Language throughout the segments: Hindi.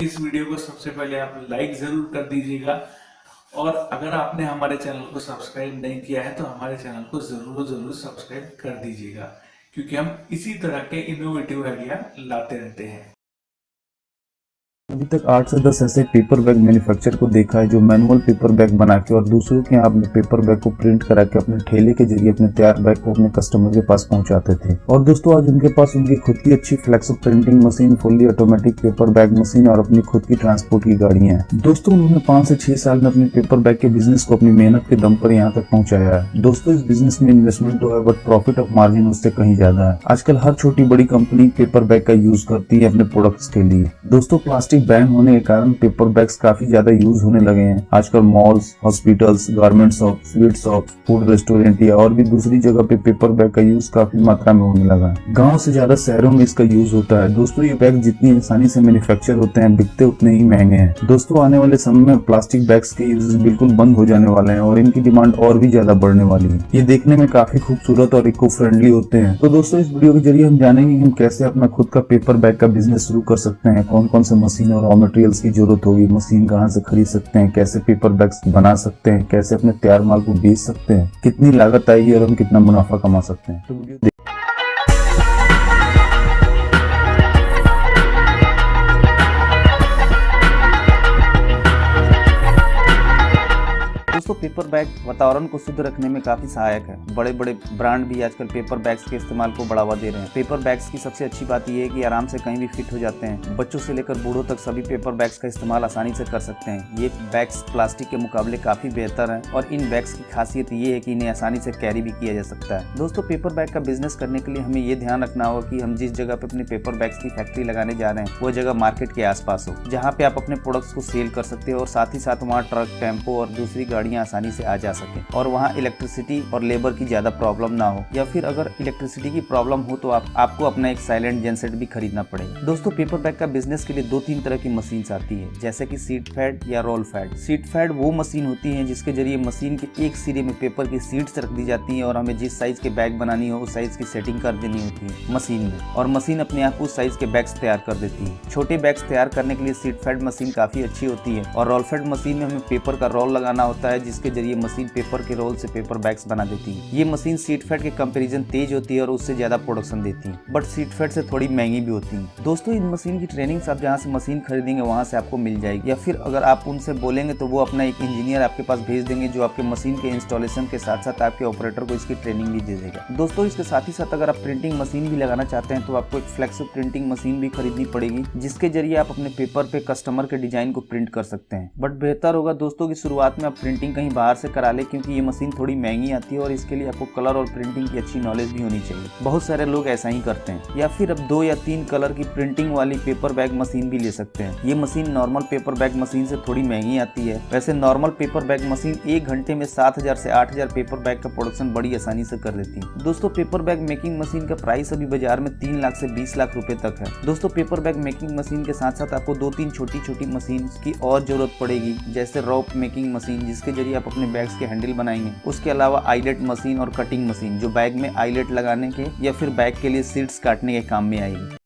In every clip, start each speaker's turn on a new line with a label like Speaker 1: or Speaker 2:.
Speaker 1: इस वीडियो को सबसे पहले आप लाइक जरूर कर दीजिएगा। और अगर आपने हमारे चैनल को सब्सक्राइब नहीं किया है तो हमारे चैनल को जरूर जरूर सब्सक्राइब कर दीजिएगा, क्योंकि हम इसी तरह के इनोवेटिव आइडिया लाते रहते हैं।
Speaker 2: अभी तक 8 से 10 ऐसे पेपर बैग मैन्युफैक्चर को देखा है जो मैनुअल पेपर बैग बना के और दूसरों के यहाँ अपने पेपर बैग को प्रिंट करा के अपने ठेले के जरिए अपने तैयार बैग को अपने कस्टमर के पास पहुंचाते थे। और दोस्तों आज उनके पास उनकी खुद की अच्छी flexible printing machine, fully automatic paper bag machine और अपनी खुद की ट्रांसपोर्ट की गाड़ियां हैं। दोस्तों उन्होंने 5 से 6 साल में अपने पेपर बैग के बिजनेस को अपनी मेहनत के दम पर यहाँ तक पहुंचाया है। दोस्तों इस बिजनेस में इन्वेस्टमेंट तो है बट प्रॉफिट ऑफ मार्जिन उससे कहीं ज्यादा है। आजकल हर छोटी बड़ी कंपनी पेपर बैग का यूज करती है अपने प्रोडक्ट्स के लिए। दोस्तों प्लास्टिक बैन होने के कारण पेपर बैग्स काफी ज्यादा यूज होने लगे हैं। आजकल malls, hospitals, garment shop, sweet shop, food restaurant या और भी दूसरी जगह पे पेपर बैग का यूज काफी मात्रा में होने लगा है। गांव से ज्यादा शहरों में इसका यूज होता है। दोस्तों ये बैग जितनी आसानी से मैन्युफैक्चर होते हैं बिकते उतने ही महंगे हैं। दोस्तों आने वाले समय में प्लास्टिक बैग्स के यूज बिल्कुल बंद हो जाने वाले हैं और इनकी डिमांड और भी ज्यादा बढ़ने वाली है। ये देखने में काफी खूबसूरत और इको फ्रेंडली होते हैं। तो दोस्तों इस वीडियो के जरिए हम जानेंगे कि हम कैसे अपना खुद का पेपर बैग का बिजनेस शुरू कर सकते हैं, कौन कौन से मशीन और रॉ मटेरियल्स की जरूरत होगी, मशीन कहाँ से खरीद सकते हैं, कैसे पेपर बैग्स बना सकते हैं, कैसे अपने तैयार माल को बेच सकते हैं, कितनी लागत आएगी और हम कितना मुनाफा कमा सकते हैं। तो वीडियो दोस्तों पेपर बैग वातावरण को शुद्ध रखने में काफी सहायक है। बड़े बड़े ब्रांड भी आजकल पेपर बैग्स के इस्तेमाल को बढ़ावा दे रहे हैं। पेपर बैग्स की सबसे अच्छी बात यह है कि आराम से कहीं भी फिट हो जाते हैं। बच्चों से लेकर बूढ़ों तक सभी पेपर बैग्स का इस्तेमाल आसानी से कर सकते हैं। ये बैग्स प्लास्टिक के मुकाबले काफी बेहतर है और इन बैग्स की खासियत ये है कि इन्हें आसानी से कैरी भी किया जा सकता है। दोस्तों पेपर बैग का बिजनेस करने के लिए हमें ये ध्यान रखना होगा कि हम जिस जगह पे अपने पेपर बैग्स की फैक्ट्री लगाने जा रहे हैं वो जगह मार्केट के आसपास हो, जहाँ पे आप अपने प्रोडक्ट्स को सेल कर सकते हो और साथ ही साथ वहाँ ट्रक, टेम्पो और दूसरी गाड़ियाँ आसानी से आ जा सके और वहाँ इलेक्ट्रिसिटी और लेबर की ज्यादा प्रॉब्लम ना हो, या फिर अगर इलेक्ट्रिसिटी की प्रॉब्लम हो तो आपको अपना एक साइलेंट जेनसेट भी खरीदना पड़ेगा। दोस्तों पेपर बैग का बिजनेस के लिए 2-3 तरह की मशीन आती है, जैसे कि सीट फैड या रोल फैड। सीट फैड वो मशीन होती है जिसके जरिए मशीन के एक सिरे में पेपर की सीट्स रख दी जाती है और हमें जिस साइज के बैग बनानी हो उस साइज की सेटिंग कर देनी होती है मशीन में, और मशीन अपने आप उस साइज के बैग्स तैयार कर देती है। छोटे बैग्स तैयार करने के लिए सीट फैड मशीन काफी अच्छी होती है और रोल फैड मशीन में हमें पेपर का रोल लगाना होता है जिसके जरिए मशीन पेपर के रोल से पेपर बैग्स बना देती है। ये मशीन सीट फैड के कंपैरिजन तेज होती है और उससे ज्यादा प्रोडक्शन देती है, बट सीट फैड से थोड़ी महंगी भी होती है। दोस्तों इन मशीन की ट्रेनिंग आप जहाँ से मशीन खरीदेंगे वहाँ से आपको मिल जाएगी, या फिर अगर आप उनसे बोलेंगे तो वो अपना एक इंजीनियर आपके पास भेज देंगे जो आपके मशीन के इंस्टॉलेशन के साथ साथ आपके ऑपरेटर को इसकी ट्रेनिंग भी दे देगा। दोस्तों इसके साथ ही साथ अगर आप प्रिंटिंग मशीन भी लगाना चाहते हैं तो आपको एक फ्लेक्सिबल प्रिंटिंग मशीन भी खरीदनी पड़ेगी जिसके जरिए आप अपने पेपर पे कस्टमर के डिजाइन को प्रिंट कर सकते हैं। बट बेहतर होगा दोस्तों की शुरुआत में आप प्रिंटिंग कहीं बाहर से करा ले, क्योंकि ये मशीन थोड़ी महंगी आती है और इसके लिए आपको कलर और प्रिंटिंग की अच्छी नॉलेज भी होनी चाहिए। बहुत सारे लोग ऐसा ही करते हैं। या फिर अब 2 या 3 कलर की प्रिंटिंग वाली पेपर बैग मशीन भी ले सकते हैं। ये machine normal paper bag machine से थोड़ी महंगी आती है। वैसे नॉर्मल पेपर बैग मशीन 1 घंटे में 7000 से 8000 पेपर बैग का प्रोडक्शन बड़ी आसानी से कर देती है। दोस्तों पेपर बैग मेकिंग मशीन का प्राइस अभी बाजार में 3 लाख से 20 लाख रुपए तक है। दोस्तों पेपर बैग मेकिंग मशीन के साथ साथ आपको 2-3 छोटी छोटी मशीन की और जरूरत पड़ेगी, जैसे रोप मेकिंग मशीन जिसके जरिए आप अपने बैग्स के हैंडल बनाएंगे। उसके अलावा आईलेट मशीन और कटिंग मशीन जो बैग में आईलेट लगाने के या फिर बैग के लिए सीट्स काटने के काम में आएगी।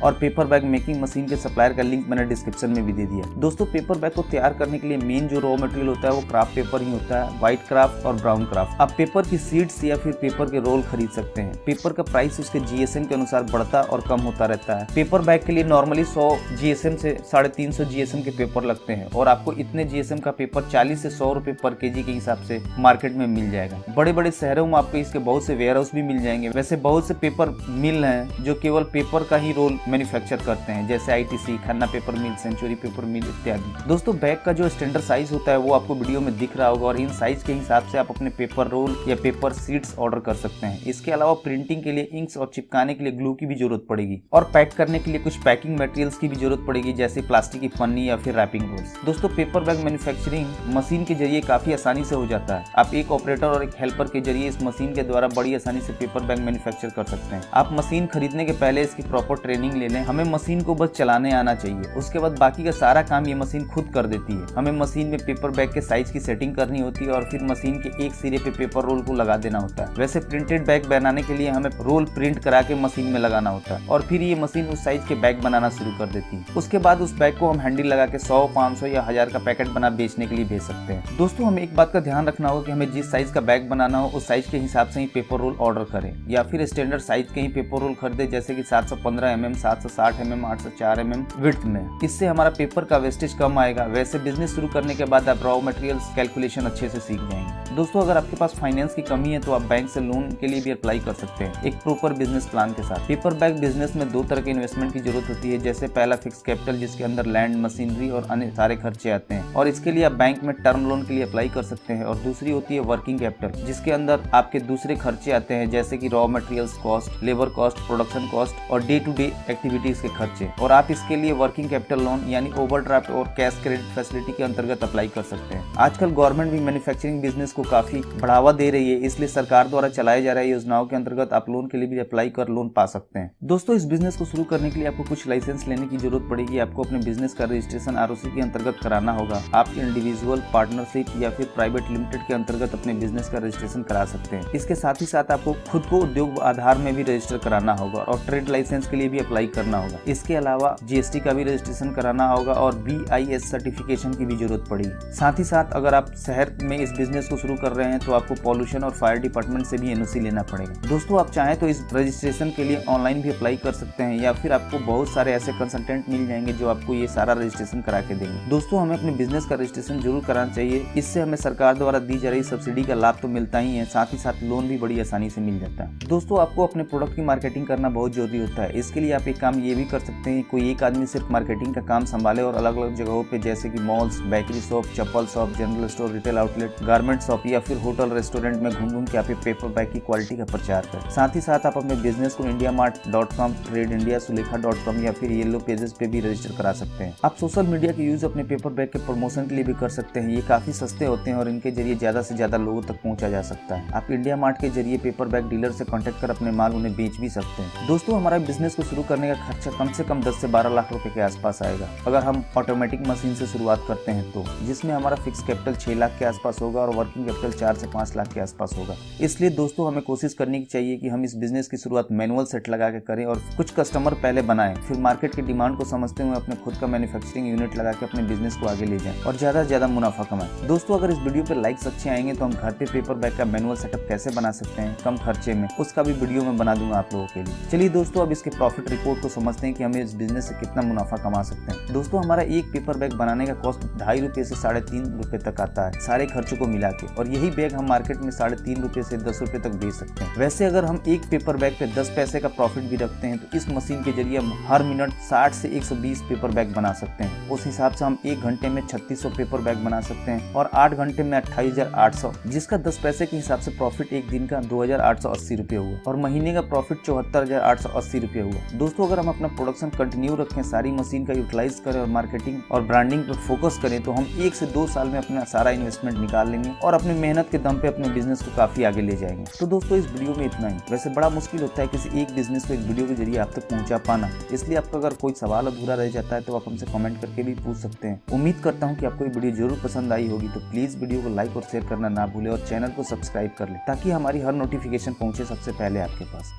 Speaker 2: और पेपर बैग मेकिंग मशीन के सप्लायर का लिंक मैंने डिस्क्रिप्शन में भी दे दिया। दोस्तों पेपर बैग को तैयार करने के लिए मेन जो रॉ मटेरियल होता है वो क्राफ्ट पेपर ही होता है, व्हाइट क्राफ्ट और ब्राउन क्राफ्ट। आप पेपर की शीट्स या फिर पेपर के रोल खरीद सकते हैं। पेपर का प्राइस उसके जीएसएम के अनुसार बढ़ता और कम होता रहता है। पेपर बैग के लिए नॉर्मली 100 जीएसएम से 350 जीएसएम के पेपर लगते हैं और आपको इतने जीएसएम का पेपर 40 से 100 रुपए पर केजी के हिसाब से मार्केट में मिल जाएगा। बड़े बड़े शहरों में आपको इसके बहुत से वेयर हाउस भी मिल जाएंगे। वैसे बहुत से पेपर मिल हैं जो केवल पेपर का ही रोल मैन्युफैक्चर करते हैं, जैसे आईटीसी, खन्ना पेपर मिल, सेंचुरी पेपर मिल इत्यादि। दोस्तों बैग का जो स्टैंडर्ड साइज होता है वो आपको वीडियो में दिख रहा होगा और इन साइज के हिसाब से आप अपने पेपर रोल या पेपर शीट्स ऑर्डर कर सकते हैं। इसके अलावा प्रिंटिंग के लिए इंक्स और चिपकाने के लिए ग्लू की भी जरूरत पड़ेगी और पैक करने के लिए कुछ पैकिंग मटेरियल्स की भी जरूरत पड़ेगी, जैसे प्लास्टिक की पन्नी या फिर रैपिंग रोल्स। दोस्तों पेपर बैग मैन्युफैक्चरिंग मशीन के जरिए काफी आसानी से हो जाता है। आप एक ऑपरेटर और एक हेल्पर के जरिए इस मशीन के द्वारा बड़ी आसानी से पेपर बैग मैन्युफैक्चर कर सकते हैं। आप मशीन खरीदने के पहले इसकी प्रॉपर ट्रेनिंग ले लें। हमें मशीन को बस चलाने आना चाहिए, उसके बाद बाकी का सारा काम ये मशीन खुद कर देती है। हमें मशीन में पेपर बैग के साइज की सेटिंग करनी होती है और फिर मशीन के एक सिरे पे पेपर रोल को लगा देना होता है। वैसे प्रिंटेड बैग बनाने के लिए हमें रोल प्रिंट करा के मशीन में लगाना होता है और फिर ये मशीन उस साइज के बैग बनाना शुरू कर देती है। उसके बाद उस बैग को हम हैंडल लगा के 100, 500 या 1000 का पैकेट बना बेचने के लिए भेज सकते हैं। दोस्तों हमें एक बात का ध्यान रखना होगा कि हमें जिस साइज का बैग बनाना हो उस साइज के हिसाब से ही पेपर रोल ऑर्डर करें या फिर स्टैंडर्ड साइज के ही पेपर रोल खरीदे, जैसे कि 715 mm, 760 mm, 804 mm विड्थ में। इससे हमारा पेपर का वेस्टेज कम आएगा। वैसे बिजनेस शुरू करने के बाद आप रॉ मटेरियल्स कैलकुलेशन अच्छे से सीख जाएंगे। दोस्तों अगर आपके पास फाइनेंस की कमी है तो आप बैंक से लोन के लिए भी अप्लाई कर सकते हैं एक प्रॉपर बिजनेस प्लान के साथ। पेपर बैग बिजनेस में 2 तरह के इन्वेस्टमेंट की जरूरत होती है, जैसे पहला फिक्स कैपिटल जिसके अंदर लैंड, मशीनरी और अन्य सारे खर्चे आते हैं और इसके लिए आप बैंक में टर्म लोन के लिए अप्लाई कर सकते हैं। और दूसरी होती है वर्किंग कैपिटल जिसके अंदर आपके दूसरे खर्चे आते हैं, जैसे कि raw materials cost, labour cost, production cost और डे टू डे एक्टिविटीज के खर्चे। और आप इसके लिए वर्किंग कैपिटल लोन यानी ओवरड्राफ्ट और कैश क्रेडिट फैसिलिटी के अंतर्गत अप्लाई कर सकते हैं। आजकल गवर्नमेंट भी मैन्युफैक्चरिंग बिजनेस को काफी बढ़ावा दे रही है, इसलिए सरकार द्वारा चलाए जा रही योजनाओं के अंतर्गत आप लोन के लिए भी अप्लाई कर लोन पा सकते हैं। दोस्तों इस बिजनेस को शुरू करने के लिए आपको कुछ लाइसेंस लेने की जरूरत पड़ेगी। आपको अपने बिजनेस का रजिस्ट्रेशन आरओसी के अंतर्गत कराना होगा। आप इंडिविजुअल, पार्टनरशिप या फिर प्राइवेट लिमिटेड के अंतर्गत अपने बिजनेस का रजिस्ट्रेशन करा सकते हैं। इसके साथ ही साथ आपको खुद को उद्योग आधार में भी रजिस्टर कराना होगा और ट्रेड लाइसेंस के लिए भी अप्लाई करना होगा। इसके अलावा जीएसटी का भी रजिस्ट्रेशन कराना होगा और BIS सर्टिफिकेशन की भी जरूरत पड़ेगी। साथ ही साथ अगर आप शहर में इस बिजनेस को शुरू कर रहे हैं तो आपको पॉल्यूशन और फायर डिपार्टमेंट से भी NOC लेना पड़ेगा। दोस्तों आप चाहें तो इस रजिस्ट्रेशन के लिए ऑनलाइन भी अप्लाई कर सकते हैं या फिर आपको बहुत सारे ऐसे कंसल्टेंट मिल जाएंगे जो आपको ये सारा रजिस्ट्रेशन करा के देंगे। दोस्तों हमें अपने बिजनेस का रजिस्ट्रेशन जरूर कराना चाहिए। इससे हमें सरकार द्वारा दी जा रही सब्सिडी का लाभ तो मिलता ही है, साथ ही साथ लोन भी बड़ी आसानी से मिल जाता है। दोस्तों आपको अपने प्रोडक्ट की मार्केटिंग करना बहुत जरूरी होता है। इसके लिए आप एक काम ये भी कर सकते हैं, कोई एक आदमी सिर्फ मार्केटिंग का काम संभाले और अलग अलग जगहों पे जैसे कि मॉल्स, बेकरी शॉप, चप्पल shop, general store, retail outlet, garment shop या फिर होटल रेस्टोरेंट में घूम के आप पेपर बैग की क्वालिटी का प्रचार करें। साथ ही साथ आप अपने बिजनेस को indiamart.com, ट्रेड इंडिया, सुलेखा.com या फिर येलो पेजेस पे भी रजिस्टर करा सकते हैं। आप सोशल मीडिया के यूज अपने पेपर बैग के प्रमोशन के लिए भी कर सकते हैं। ये काफी सस्ते होते हैं और इनके जरिए ज्यादा से ज्यादा लोगों तक पहुंचा जा सकता है। आप इंडिया मार्ट के जरिए पेपर बैग डीलर से कॉन्टेक्ट कर अपने माल उन्हें बेच भी सकते हैं। दोस्तों हमारा बिजनेस को शुरू करने का खर्चा कम से कम 10 से 12 लाख रुपए के आसपास आएगा अगर हम ऑटोमेटिक मशीन से शुरुआत करते हैं तो, जिसमें हमारा फिक्स कैपिटल 6 लाख के आसपास होगा और वर्किंग कैपिटल 4 से 5 लाख के आसपास होगा। इसलिए दोस्तों हमें कोशिश करनी चाहिए कि हम इस बिजनेस की शुरुआत मैनुअल सेट लगा के करें और कुछ कस्टमर पहले बनाएं, फिर मार्केट की डिमांड को समझते हुए अपने खुद का मैन्युफैक्चरिंग यूनिट लगा के अपने बिजनेस को आगे ले जाएं और ज्यादा से ज्यादा मुनाफा कमाएं। दोस्तों अगर इस वीडियो पे लाइक्स अच्छे आएंगे तो हम घर पे पेपर बैग का मैनुअल सेटअप कैसे बना सकते हैं कम खर्चे में, उसका भी वीडियो में बना दूंगा आप लोगों के लिए। चलिए दोस्तों अब इसके प्रॉफिट रिपोर्ट को समझते हैं कि हमें इस बिजनेस से कितना मुनाफा कमा सकते हैं। दोस्तों हमारा एक पेपर बैग बनाने का कॉस्ट 2.5 रुपए से 3.5 रुपए तक आता है सारे खर्चों को मिला के, और यही बैग हम मार्केट में 3.5 रुपए से 10 रुपए तक बेच सकते हैं। वैसे अगर हम एक पेपर बैग पे 10 पैसे का प्रॉफिट भी रखते हैं तो इस मशीन के जरिए हम हर मिनट 60 से 120 पेपर बैग बना सकते हैं। उस हिसाब से हम 1 घंटे में 3600 पेपर बैग बना सकते हैं और 8 घंटे में 28,800, जिसका 10 पैसे के हिसाब से प्रॉफिट एक दिन का 2,880 रुपए हुआ और महीने का प्रॉफिट 74,880 रुपए हुआ। दोस्तों अगर हम अपना प्रोडक्शन कंटिन्यू रखें, सारी मशीन का यूटिलाइज करें और मार्केटिंग और ब्रांडिंग पर फोकस करें तो हम 1 से 2 साल में अपना सारा इन्वेस्टमेंट निकाल लेंगे और अपनी मेहनत के दम पे अपने बिजनेस को काफी आगे ले जाएंगे। तो दोस्तों इस वीडियो में इतना ही। वैसे बड़ा मुश्किल होता है किसी एक बिजनेस को एक वीडियो के जरिए आप तक पहुंचा पाना, इसलिए आपका अगर कोई सवाल अधूरा रह जाता है तो आप हमसे कमेंट करके भी पूछ सकते हैं। उम्मीद करता हूं कि आपको ये वीडियो जरूर पसंद आई होगी, तो प्लीज वीडियो को लाइक और शेयर करना ना भूले और चैनल को सब्सक्राइब कर ले ताकि हमारी हर नोटिफिकेशन पहुंचे सबसे पहले आपके पास।